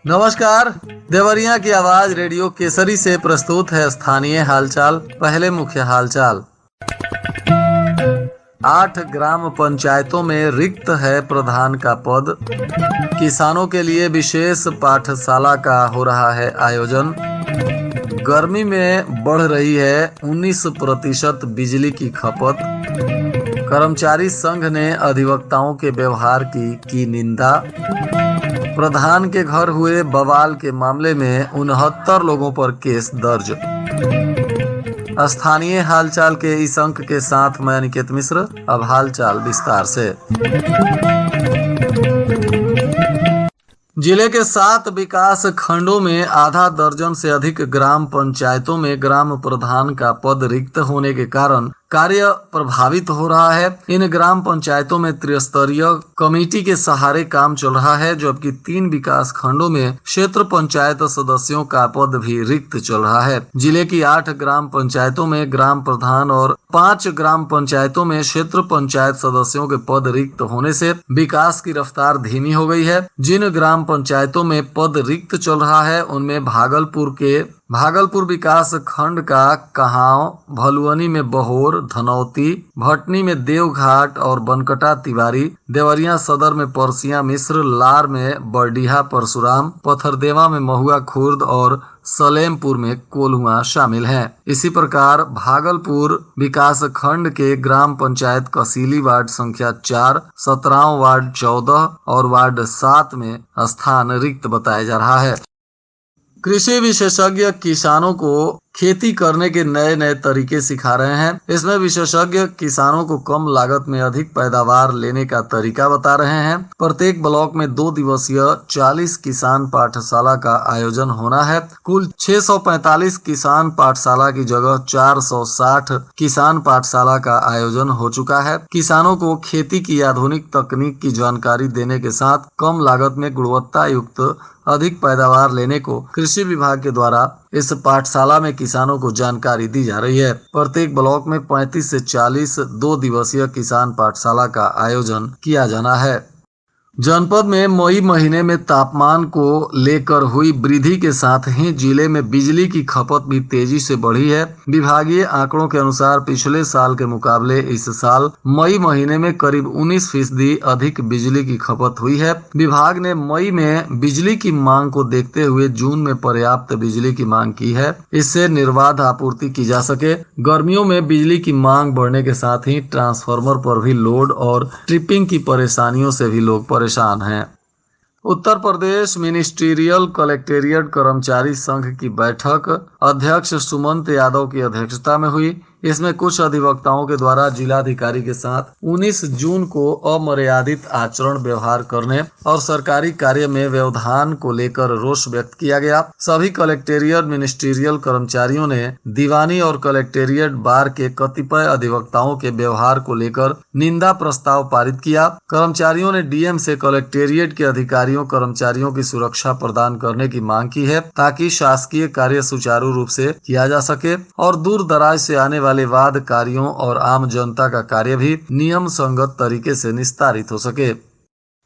नमस्कार, देवरिया की आवाज रेडियो केसरी से प्रस्तुत है स्थानीय हालचाल। पहले मुख्य हालचाल। 8 ग्राम पंचायतों में रिक्त है प्रधान का पद। किसानों के लिए विशेष पाठशाला का हो रहा है आयोजन। गर्मी में बढ़ रही है 19% बिजली की खपत। कर्मचारी संघ ने अधिवक्ताओं के व्यवहार की निंदा। प्रधान के घर हुए बवाल के मामले में 69 लोगों पर केस दर्ज। स्थानीय हालचाल के इस अंक के साथ मैं अनिकेत मिश्र। अब हालचाल विस्तार से। जिले के 7 विकास खंडों में आधा दर्जन से अधिक ग्राम पंचायतों में ग्राम प्रधान का पद रिक्त होने के कारण कार्य प्रभावित हो रहा है। इन ग्राम पंचायतों में त्रिस्तरीय कमेटी के सहारे काम चल रहा है, जबकि 3 विकास खंडों में क्षेत्र पंचायत सदस्यों का पद भी रिक्त चल रहा है। जिले की 8 ग्राम पंचायतों में ग्राम प्रधान और 5 ग्राम पंचायतों में क्षेत्र पंचायत सदस्यों के पद रिक्त होने से विकास की रफ्तार धीमी हो गई है। जिन ग्राम पंचायतों में पद रिक्त चल रहा है उनमें भागलपुर विकास खंड का कहाव, भलुअनी में बहोर, धनौती, भटनी में देवघाट और बनकटा तिवारी, देवरिया सदर में परसिया मिश्र, लार में बरडीहा परशुराम, पथरदेवा में महुआ खुर्द और सलेमपुर में कोल्हुआ शामिल हैं। इसी प्रकार भागलपुर विकास खंड के ग्राम पंचायत कसीली वार्ड संख्या 4, 17वां वार्ड 14 और वार्ड 7 में स्थान रिक्त बताया जा रहा है। कृषि विशेषज्ञ किसानों को खेती करने के नए तरीके सिखा रहे हैं। इसमें विशेषज्ञ किसानों को कम लागत में अधिक पैदावार लेने का तरीका बता रहे हैं। प्रत्येक ब्लॉक में 2 दिवसीय 40 किसान पाठशाला का आयोजन होना है। कुल 645 किसान पाठशाला की जगह 460 किसान पाठशाला का आयोजन हो चुका है। किसानों को खेती की आधुनिक तकनीक की जानकारी देने के साथ कम लागत में गुणवत्ता युक्त अधिक पैदावार लेने को कृषि विभाग के द्वारा इस पाठशाला में किसानों को जानकारी दी जा रही है। प्रत्येक ब्लॉक में 35 से 40 2 दिवसीय किसान पाठशाला का आयोजन किया जाना है। जनपद में मई महीने में तापमान को लेकर हुई वृद्धि के साथ ही जिले में बिजली की खपत भी तेजी से बढ़ी है। विभागीय आंकड़ों के अनुसार पिछले साल के मुकाबले इस साल मई महीने में करीब 19% अधिक बिजली की खपत हुई है। विभाग ने मई में बिजली की मांग को देखते हुए जून में पर्याप्त बिजली की मांग की है, इससे निर्बाध आपूर्ति की जा सके। गर्मियों में बिजली की मांग बढ़ने के साथ ही ट्रांसफार्मर पर भी लोड और ट्रिपिंग की परेशानियों से भी लोग परेशान हैं। उत्तर प्रदेश मिनिस्ट्रियल कलेक्टेरिएट कर्मचारी संघ की बैठक अध्यक्ष सुमंत यादव की अध्यक्षता में हुई। इसमें कुछ अधिवक्ताओं के द्वारा जिलाधिकारी के साथ 19 जून को अमर्यादित आचरण व्यवहार करने और सरकारी कार्य में व्यवधान को लेकर रोष व्यक्त किया गया। सभी कलेक्टेरिएट मिनिस्ट्रियल कर्मचारियों ने दीवानी और कलेक्टेरिएट बार के कतिपय अधिवक्ताओं के व्यवहार को लेकर निंदा प्रस्ताव पारित किया। कर्मचारियों ने डीएम से कलेक्टेरिएट के अधिकारियों कर्मचारियों की सुरक्षा प्रदान करने की मांग की है, ताकि शासकीय कार्य सुचारू रूप से किया जा सके और दूर दराज से आने वाले वाद कार्यों और आम जनता का कार्य भी नियम संगत तरीके से निस्तारित हो सके।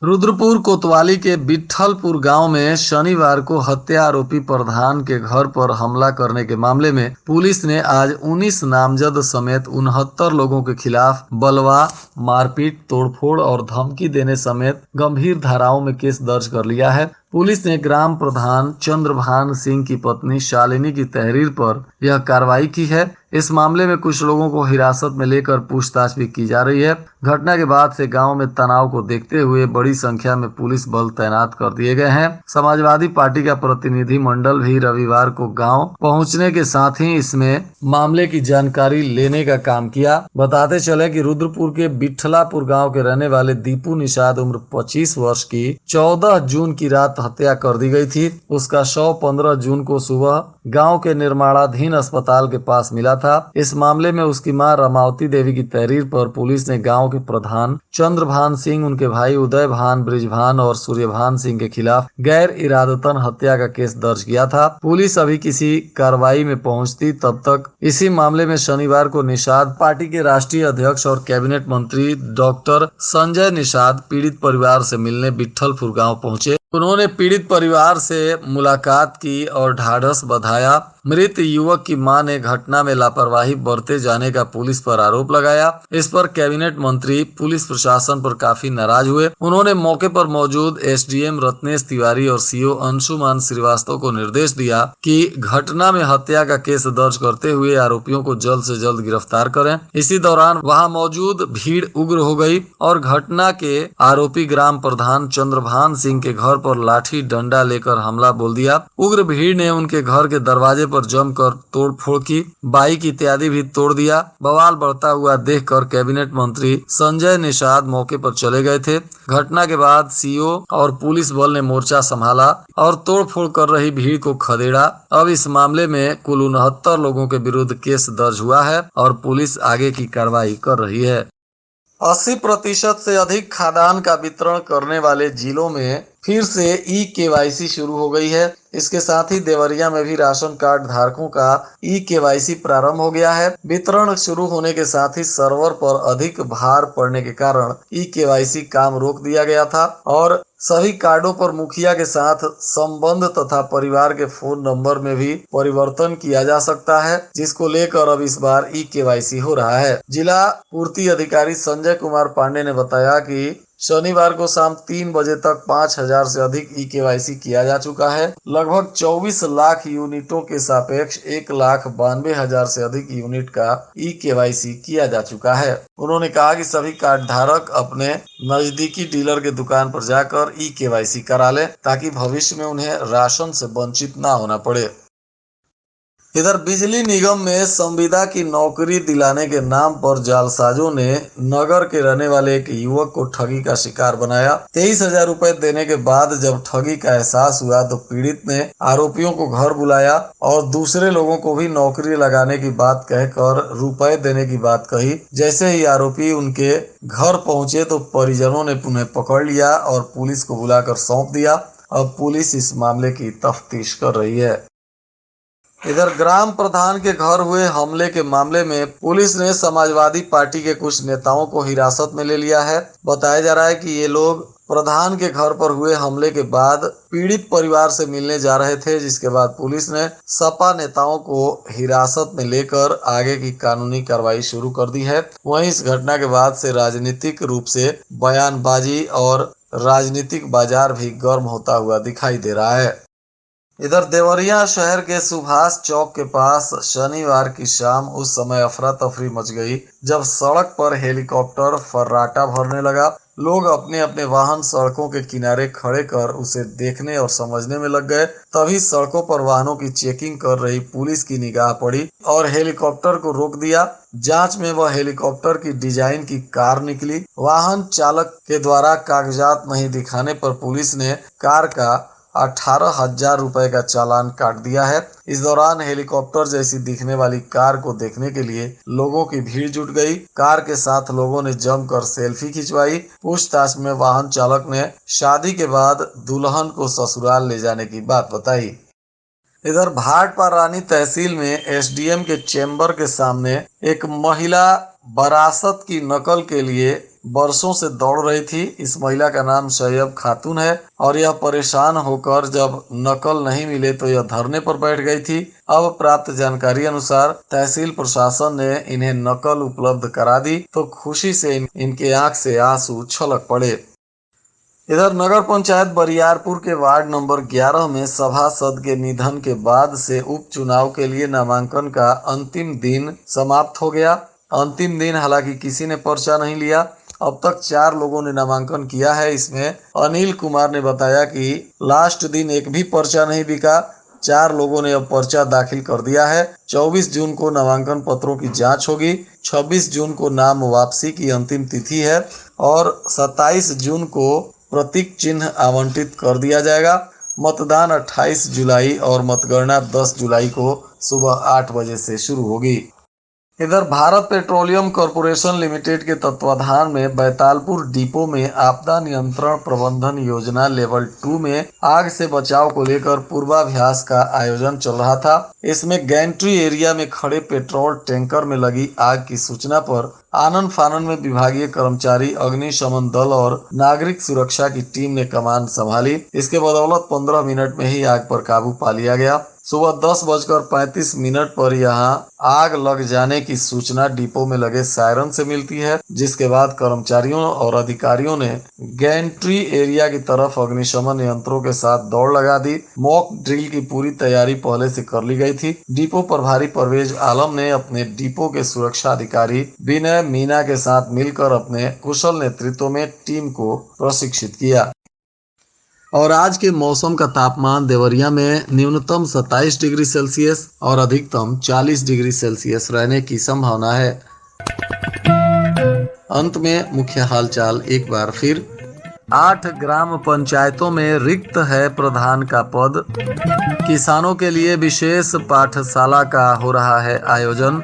रुद्रपुर कोतवाली के विठलपुर गांव में शनिवार को हत्या आरोपी प्रधान के घर पर हमला करने के मामले में पुलिस ने आज 19 नामजद समेत 69 लोगों के खिलाफ बलवा, मारपीट, तोड़फोड़ और धमकी देने समेत गंभीर धाराओं में केस दर्ज कर लिया है। पुलिस ने ग्राम प्रधान चंद्रभान सिंह की पत्नी शालिनी की तहरीर पर यह कार्रवाई की है। इस मामले में कुछ लोगों को हिरासत में लेकर पूछताछ भी की जा रही है। घटना के बाद से गांव में तनाव को देखते हुए बड़ी संख्या में पुलिस बल तैनात कर दिए गए हैं। समाजवादी पार्टी का प्रतिनिधि मंडल भी रविवार को गांव पहुंचने के साथ ही इसमें मामले की जानकारी लेने का काम किया। बताते चले कि रुद्रपुर के विठलापुर गाँव के रहने वाले दीपू निषाद उम्र 25 वर्ष की 14 जून की रात हत्या कर दी गई थी। उसका शव 15 जून को सुबह गांव के निर्माणाधीन अस्पताल के पास मिला था। इस मामले में उसकी मां रमावती देवी की तहरीर पर पुलिस ने गांव के प्रधान चंद्रभान सिंह, उनके भाई उदय भान, बृजभान और सूर्यभान सिंह के खिलाफ गैर इरादतन हत्या का केस दर्ज किया था। पुलिस अभी किसी कार्रवाई में पहुंचती तब तक इसी मामले में शनिवार को निषाद पार्टी के राष्ट्रीय अध्यक्ष और कैबिनेट मंत्री डॉक्टर संजय निषाद पीड़ित परिवार से मिलने विट्ठलपुर गांव पहुंचे। उन्होंने पीड़ित परिवार से मुलाकात की और ढाढ़स बंधाया। मृत युवक की मां ने घटना में लापरवाही बरते जाने का पुलिस पर आरोप लगाया। इस पर कैबिनेट मंत्री पुलिस प्रशासन पर काफी नाराज हुए। उन्होंने मौके पर मौजूद एसडीएम रत्नेश तिवारी और सीओ अंशुमान श्रीवास्तव को निर्देश दिया कि घटना में हत्या का केस दर्ज करते हुए आरोपियों को जल्द से जल्द गिरफ्तार करें। इसी दौरान वहां मौजूद भीड़ उग्र हो गई और घटना के आरोपी ग्राम प्रधान चंद्रभान सिंह के घर पर लाठी डंडा लेकर हमला बोल दिया। उग्र भीड़ ने उनके घर के दरवाजे पर जमकर तोड़फोड़ की, बाइक इत्यादि भी तोड़ दिया। बवाल बढ़ता हुआ देखकर कैबिनेट मंत्री संजय निषाद मौके पर चले गए थे। घटना के बाद सीओ और पुलिस बल ने मोर्चा संभाला और तोड़फोड़ कर रही भीड़ को खदेड़ा। अब इस मामले में कुल 69 लोगों के विरुद्ध केस दर्ज हुआ है और पुलिस आगे की कार्रवाई कर रही है। 80% से अधिक खाद्यान्न का वितरण करने वाले जिलों में फिर से ई-केवाईसी शुरू हो गई है। इसके साथ ही देवरिया में भी राशन कार्ड धारकों का ई-केवाईसी प्रारंभ हो गया है। वितरण शुरू होने के साथ ही सर्वर पर अधिक भार पड़ने के कारण ई-केवाईसी काम रोक दिया गया था और सभी कार्डों पर मुखिया के साथ संबंध तथा परिवार के फोन नंबर में भी परिवर्तन किया जा सकता है, जिसको लेकर अब इस बार ई-केवाईसी हो रहा है। जिला पूर्ति अधिकारी संजय कुमार पांडे ने बताया कि शनिवार को शाम 3 बजे तक 5000 से अधिक ई-केवाईसी किया जा चुका है। लगभग 24 लाख यूनिटों के सापेक्ष 1,92,000 से अधिक यूनिट का ई-केवाईसी किया जा चुका है। उन्होंने कहा कि सभी कार्ड धारक अपने नजदीकी डीलर के दुकान पर जाकर ई-केवाईसी करा लें ताकि भविष्य में उन्हें राशन से वंचित ना होना पड़े। इधर बिजली निगम में संविदा की नौकरी दिलाने के नाम पर जालसाजों ने नगर के रहने वाले एक युवक को ठगी का शिकार बनाया। 23,000 रुपए देने के बाद जब ठगी का एहसास हुआ तो पीड़ित ने आरोपियों को घर बुलाया और दूसरे लोगों को भी नौकरी लगाने की बात कहकर रुपए देने की बात कही। जैसे ही आरोपी उनके घर पहुंचे तो परिजनों ने उन्हें पकड़ लिया और पुलिस को बुलाकर सौंप दिया। अब पुलिस इस मामले की तफ्तीश कर रही है। इधर ग्राम प्रधान के घर हुए हमले के मामले में पुलिस ने समाजवादी पार्टी के कुछ नेताओं को हिरासत में ले लिया है। बताया जा रहा है कि ये लोग प्रधान के घर पर हुए हमले के बाद पीड़ित परिवार से मिलने जा रहे थे, जिसके बाद पुलिस ने सपा नेताओं को हिरासत में लेकर आगे की कानूनी कार्रवाई शुरू कर दी है। वहीं इस घटना के बाद से राजनीतिक रूप से बयानबाजी और राजनीतिक बाजार भी गर्म होता हुआ दिखाई दे रहा है। इधर देवरिया शहर के सुभाष चौक के पास शनिवार की शाम उस समय अफरा तफरी मच गई जब सड़क पर हेलीकॉप्टर फर्राटा भरने लगा। लोग अपने अपने वाहन सड़कों के किनारे खड़े कर उसे देखने और समझने में लग गए। तभी सड़कों पर वाहनों की चेकिंग कर रही पुलिस की निगाह पड़ी और हेलीकॉप्टर को रोक दिया। जांच में वह हेलीकॉप्टर की डिजाइन की कार निकली। वाहन चालक के द्वारा कागजात नहीं दिखाने पर पुलिस ने कार का 18,000 रुपए का चालान काट दिया है। इस दौरान हेलीकॉप्टर जैसी दिखने वाली कार को देखने के लिए लोगों की भीड़ जुट गई। कार के साथ लोगों ने जमकर सेल्फी खिंचवाई। पूछताछ में वाहन चालक ने शादी के बाद दुल्हन को ससुराल ले जाने की बात बताई। इधर भाटपारानी तहसील में एसडीएम के चेंबर के सामने एक महिला वरासत की नकल के लिए बरसों से दौड़ रही थी। इस महिला का नाम शैयब खातून है और यह परेशान होकर जब नकल नहीं मिले तो यह धरने पर बैठ गई थी। अब प्राप्त जानकारी अनुसार तहसील प्रशासन ने इन्हें नकल उपलब्ध करा दी तो खुशी से इनके आंख से आंसू छलक पड़े। इधर नगर पंचायत बरियारपुर के वार्ड नंबर 11 में सभासद के निधन के बाद से उपचुनाव के लिए नामांकन का अंतिम दिन समाप्त हो गया। अंतिम दिन हालांकि किसी ने पर्चा नहीं लिया। अब तक 4 लोगों ने नामांकन किया है। इसमें अनिल कुमार ने बताया कि लास्ट दिन एक भी पर्चा नहीं बिका। 4 लोगों ने अब पर्चा दाखिल कर दिया है। 24 जून को नामांकन पत्रों की जांच होगी। 26 जून को नाम वापसी की अंतिम तिथि है और 27 जून को प्रतीक चिन्ह आवंटित कर दिया जाएगा। मतदान 28 जुलाई और मतगणना 10 जुलाई को सुबह 8 बजे से शुरू होगी। इधर भारत पेट्रोलियम कॉरपोरेशन लिमिटेड के तत्वाधान में बैतालपुर डिपो में आपदा नियंत्रण प्रबंधन योजना लेवल 2 में आग से बचाव को लेकर पूर्वाभ्यास का आयोजन चल रहा था। इसमें गैंट्री एरिया में खड़े पेट्रोल टैंकर में लगी आग की सूचना पर आनन फानन में विभागीय कर्मचारी, अग्निशमन दल और नागरिक सुरक्षा की टीम ने कमान संभाली। इसके बदौलत 15 मिनट में ही आग पर काबू पा लिया गया। सुबह 10:35 पर यहां आग लग जाने की सूचना डिपो में लगे सायरन से मिलती है, जिसके बाद कर्मचारियों और अधिकारियों ने गैंट्री एरिया की तरफ अग्निशमन यंत्रों के साथ दौड़ लगा दी। मॉक ड्रिल की पूरी तैयारी पहले से कर ली गई थी। डिपो प्रभारी परवेज आलम ने अपने डिपो के सुरक्षा अधिकारी विनय मीना के साथ मिलकर अपने कुशल नेतृत्व में टीम को प्रशिक्षित किया। और आज के मौसम का तापमान देवरिया में न्यूनतम 27 डिग्री सेल्सियस और अधिकतम 40 डिग्री सेल्सियस रहने की संभावना है। अंत में मुख्य हालचाल एक बार फिर। 8 ग्राम पंचायतों में रिक्त है प्रधान का पद। किसानों के लिए विशेष पाठशाला का हो रहा है आयोजन।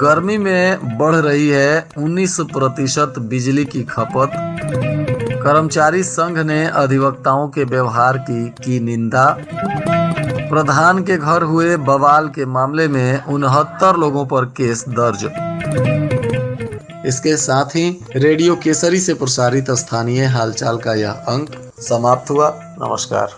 गर्मी में बढ़ रही है 19% बिजली की खपत। कर्मचारी संघ ने अधिवक्ताओं के व्यवहार की निंदा। प्रधान के घर हुए बवाल के मामले में 69 लोगों पर केस दर्ज। इसके साथ ही रेडियो केसरी से प्रसारित स्थानीय हालचाल का यह अंक समाप्त हुआ। नमस्कार।